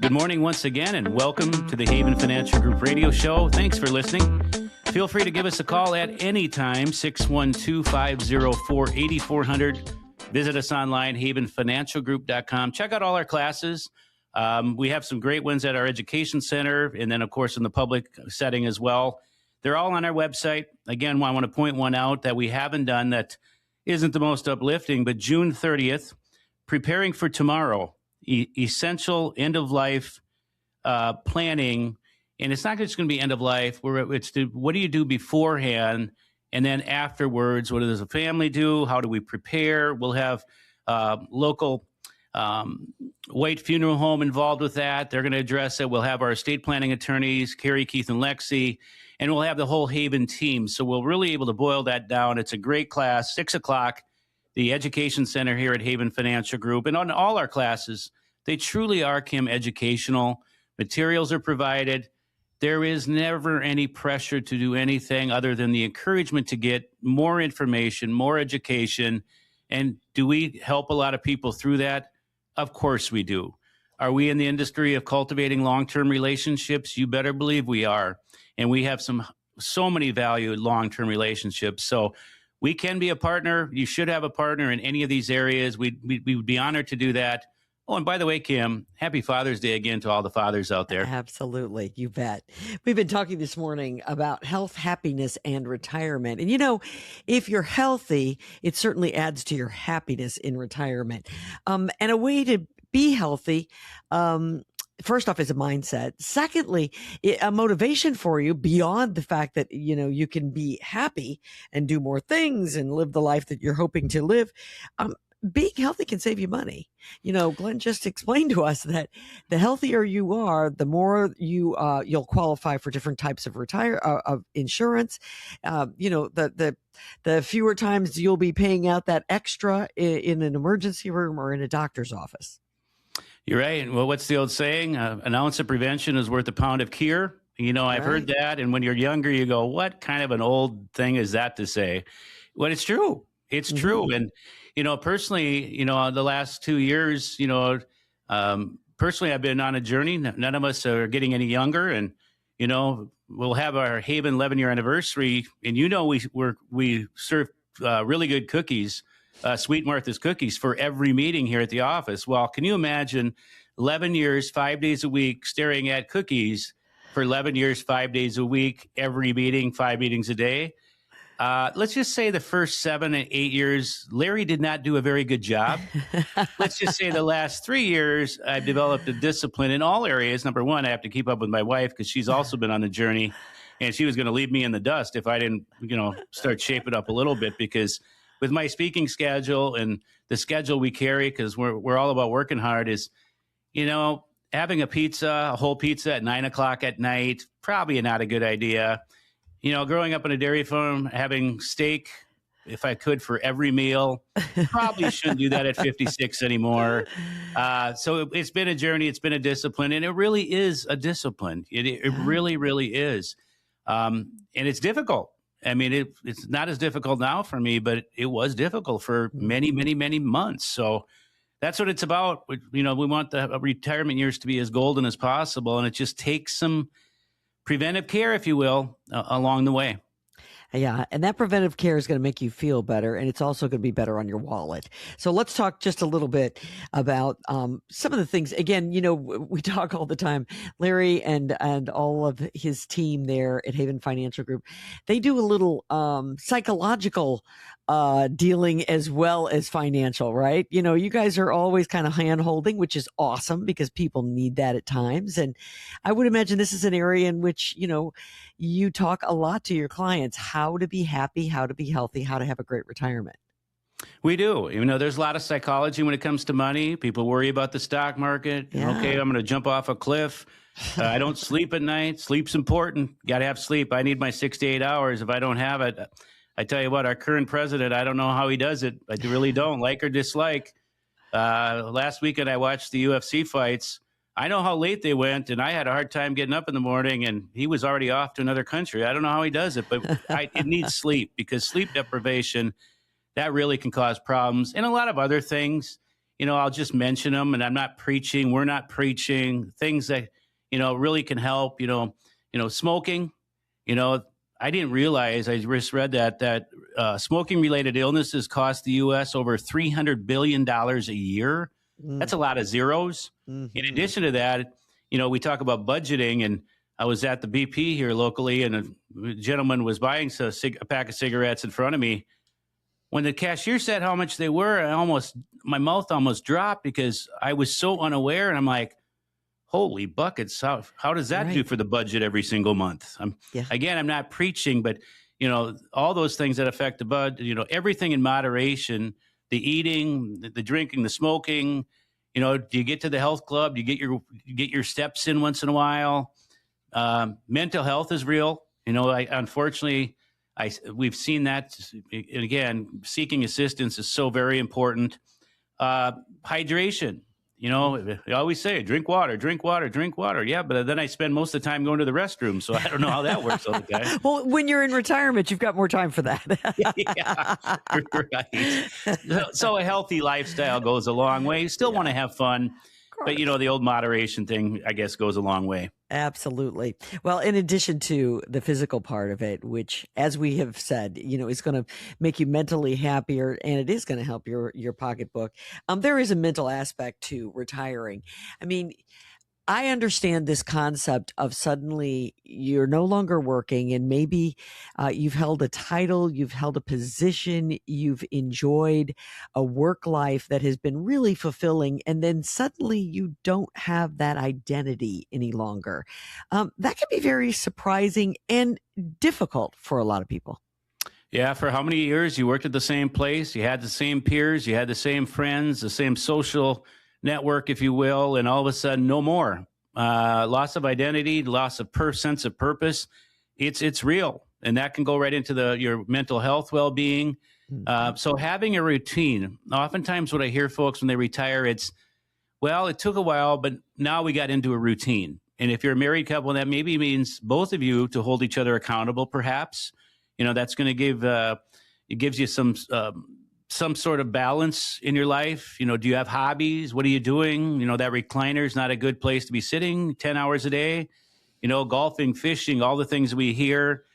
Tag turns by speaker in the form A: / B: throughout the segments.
A: Good morning once again, and welcome to the Haven Financial Group radio show. Thanks for listening. Feel free to give us a call at any time, 612-504-8400. Visit us online, havenfinancialgroup.com. Check out all our classes. We have some great ones at our education center, and then, of course, in the public setting as well. They're all on our website. Again, I want to point one out that we haven't done that isn't the most uplifting, but June 30th, Preparing for Tomorrow, essential end-of-life planning. And it's not just going to be end-of-life. What do you do beforehand? And then afterwards, what does the family do? How do we prepare? We'll have local White Funeral Home involved with that. They're going to address it. We'll have our estate planning attorneys, Carrie, Keith, and Lexi, and we'll have the whole Haven team. So we'll really able to boil that down. It's a great class, 6 o'clock, the Education Center here at Haven Financial Group. And on all our classes, they truly are, Kim, educational. Materials are provided. There is never any pressure to do anything other than the encouragement to get more information, more education. And do we help a lot of people through that? Of course we do. Are we in the industry of cultivating long-term relationships? You better believe we are. And we have so many valued long-term relationships. So we can be a partner. You should have a partner in any of these areas. We would be honored to do that. Oh, and by the way, Kim, happy Father's Day again to all the fathers out there.
B: Absolutely. You bet. We've been talking this morning about health, happiness, and retirement. And, if you're healthy, it certainly adds to your happiness in retirement. And a way to be healthy, first off, is a mindset. Secondly, a motivation for you beyond the fact that, you can be happy and do more things and live the life that you're hoping to live. Being healthy can save you money. Glenn just explained to us that the healthier you are, the more you'll qualify for different types of of insurance. The fewer times you'll be paying out that extra in an emergency room or in a doctor's office.
A: You're right. Well, what's the old saying? An ounce of prevention is worth a pound of cure. I've heard that. And when you're younger, you go, what kind of an old thing is that to say? Well, it's true. It's true. And, personally, the last 2 years, personally, I've been on a journey. None of us are getting any younger. And, we'll have our Haven 11-year anniversary. And, we serve really good cookies, Sweet Martha's cookies for every meeting here at the office. Well, can you imagine 11 years, 5 days a week, staring at cookies for 11 years, 5 days a week, every meeting, 5 meetings a day? Let's just say the first 7 and 8 years, Larry did not do a very good job. Let's just say the last 3 years, I've developed a discipline in all areas. Number one, I have to keep up with my wife because she's also been on the journey, and she was going to leave me in the dust if I didn't, start shaping up a little bit, because with my speaking schedule and the schedule we carry, because we're all about working hard, is, having a whole pizza at 9 o'clock at night, probably not a good idea. Growing up on a dairy farm, having steak, if I could, for every meal, probably shouldn't do that at 56 anymore. So it's been a journey. It's been a discipline, and it really is a discipline. It really, really is. And it's difficult. I mean, it's not as difficult now for me, but it was difficult for many, many, many months. So that's what it's about. We want the retirement years to be as golden as possible, and it just takes some preventive care, if you will, along the way.
B: Yeah, and that preventive care is going to make you feel better, and it's also going to be better on your wallet. So let's talk just a little bit about some of the things. Again, we talk all the time. Larry and all of his team there at Haven Financial Group, they do a little psychological dealing as well as financial, right? You guys are always kind of hand-holding, which is awesome because people need that at times. And I would imagine this is an area in which, you talk a lot to your clients, how to be happy, how to be healthy, how to have a great retirement.
A: We do. There's a lot of psychology when it comes to money. People worry about the stock market.
B: Yeah.
A: Okay, I'm going to jump off a cliff. I don't sleep at night. Sleep's important. Got to have sleep. I need my 6 to 8 hours. If I don't have it, I tell you what, our current president, I don't know how he does it. I really don't, like or dislike. Last weekend, I watched the UFC fights. I know how late they went, and I had a hard time getting up in the morning, and he was already off to another country. I don't know how he does it, but it needs sleep, because sleep deprivation, that really can cause problems. And a lot of other things. I'll just mention them, and I'm not preaching. We're not preaching things that, really can help, smoking, you know, I didn't realize, I just read that smoking related illnesses cost the US over $300 billion a year. That's a lot of zeros. In
B: Mm-hmm.
A: addition to that, we talk about budgeting, and I was at the BP here locally, and a gentleman was buying a pack of cigarettes in front of me. When the cashier said how much they were, my mouth almost dropped because I was so unaware. And I'm like, holy buckets. How does that do
B: Right.
A: for the budget every single month?
B: Yeah.
A: Again, I'm not preaching, but all those things that affect the budget, everything in moderation, the eating, the drinking, the smoking, do you get to the health club? Do you get your steps in once in a while? Mental health is real. Unfortunately, we've seen that. And again, seeking assistance is so very important. Hydration. I always say, drink water, drink water, drink water. Yeah, but then I spend most of the time going to the restroom, so I don't know how that works all the time.
B: Well, when you're in retirement, you've got more time for that.
A: Yeah, right. So a healthy lifestyle goes a long way. You still want to have fun, but the old moderation thing, I guess, goes a long way.
B: Absolutely. Well, in addition to the physical part of it, which, as we have said, is going to make you mentally happier, and it is going to help your pocketbook. There is a mental aspect to retiring. I mean, I understand this concept of suddenly you're no longer working, and maybe you've held a title, you've held a position, you've enjoyed a work life that has been really fulfilling, and then suddenly you don't have that identity any longer. That can be very surprising and difficult for a lot of people.
A: Yeah, for how many years you worked at the same place, you had the same peers, you had the same friends, the same social network, if you will, and all of a sudden, no more. Loss of identity, loss of sense of purpose. It's real, and that can go right into your mental health well-being. So having a routine. Oftentimes, what I hear folks when they retire, it took a while, but now we got into a routine. And if you're a married couple, that maybe means both of you to hold each other accountable. Perhaps, that's going to it gives you some sort of balance in your life. Do you have hobbies? What are you doing? That recliner is not a good place to be sitting 10 hours a day, golfing, fishing, all the things we hear,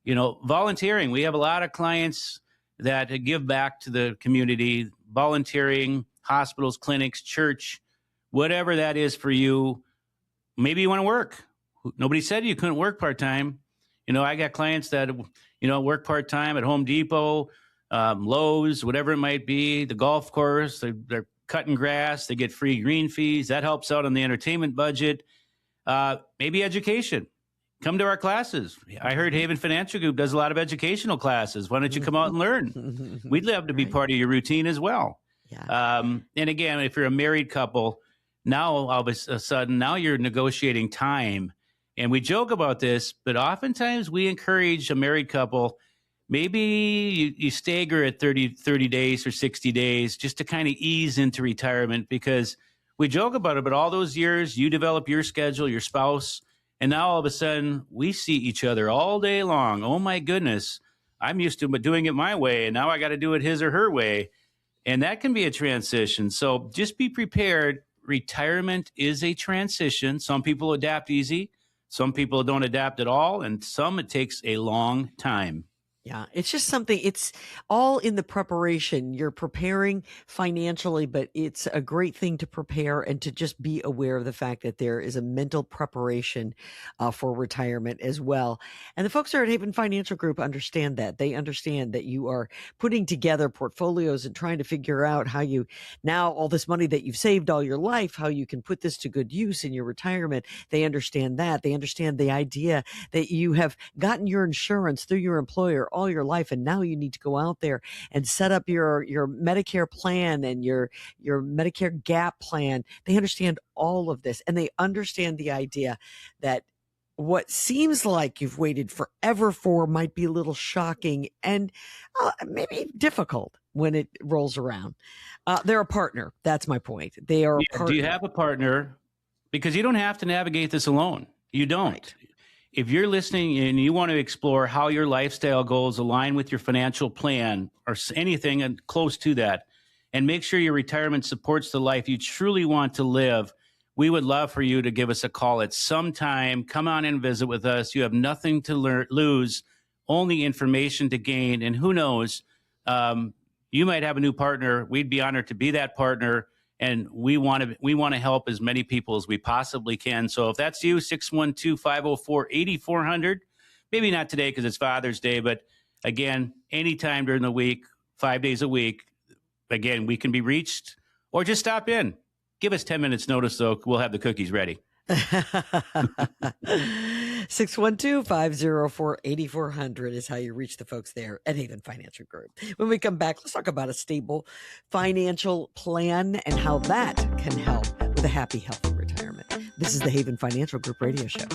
A: volunteering. We have a lot of clients that give back to the community, volunteering, hospitals, clinics, church, whatever that is for you. Maybe you want to work. Nobody said you couldn't work part-time. I got clients that, work part-time at Home Depot, Lowe's, whatever it might be, the golf course, they're cutting grass, they get free green fees. That helps out on the entertainment budget. Maybe education. Come to our classes. I heard Haven Financial Group does a lot of educational classes. Why don't you come out and learn? We'd love to be part of your routine as well.
B: Yeah.
A: And again, if you're a married couple, now all of a sudden, now you're negotiating time. And we joke about this, but oftentimes we encourage a married couple, maybe you stagger at 30 days or 60 days just to kind of ease into retirement, because we joke about it, but all those years you develop your schedule, your spouse, and now all of a sudden we see each other all day long. Oh my goodness, I'm used to doing it my way, and now I got to do it his or her way. And that can be a transition. So just be prepared. Retirement is a transition. Some people adapt easy. Some people don't adapt at all. And some it takes a long time.
B: Yeah, it's just something, it's all in the preparation. You're preparing financially, but it's a great thing to prepare and to just be aware of the fact that there is a mental preparation for retirement as well. And the folks there at Haven Financial Group understand that. They understand that you are putting together portfolios and trying to figure out how you, now all this money that you've saved all your life, how you can put this to good use in your retirement. They understand that. They understand the idea that you have gotten your insurance through your employer all your life, and now you need to go out there and set up your Medicare plan and your Medicare gap plan. They understand all of this, and they understand the idea that what seems like you've waited forever for might be a little shocking and maybe difficult when it rolls around. They're a partner. That's my point. They are a partner.
A: Do you have a partner? Because you don't have to navigate this alone. You don't. Right. If you're listening and you want to explore how your lifestyle goals align with your financial plan or anything close to that, and make sure your retirement supports the life you truly want to live, we would love for you to give us a call at some time. Come on and visit with us. You have nothing to lose, only information to gain. And who knows, you might have a new partner. We'd be honored to be that partner. And we want to help as many people as we possibly can. So if that's you, 612-504-8400. Maybe not today because it's Father's Day, but again, anytime during the week, 5 days a week, again, we can be reached, or just stop in. Give us 10 minutes notice, though. We'll have the cookies ready.
B: 612-504-8400 is how you reach the folks there at Haven Financial Group. When we come back, let's talk about a stable financial plan and how that can help with a happy, healthy retirement. This is the Haven Financial Group radio show.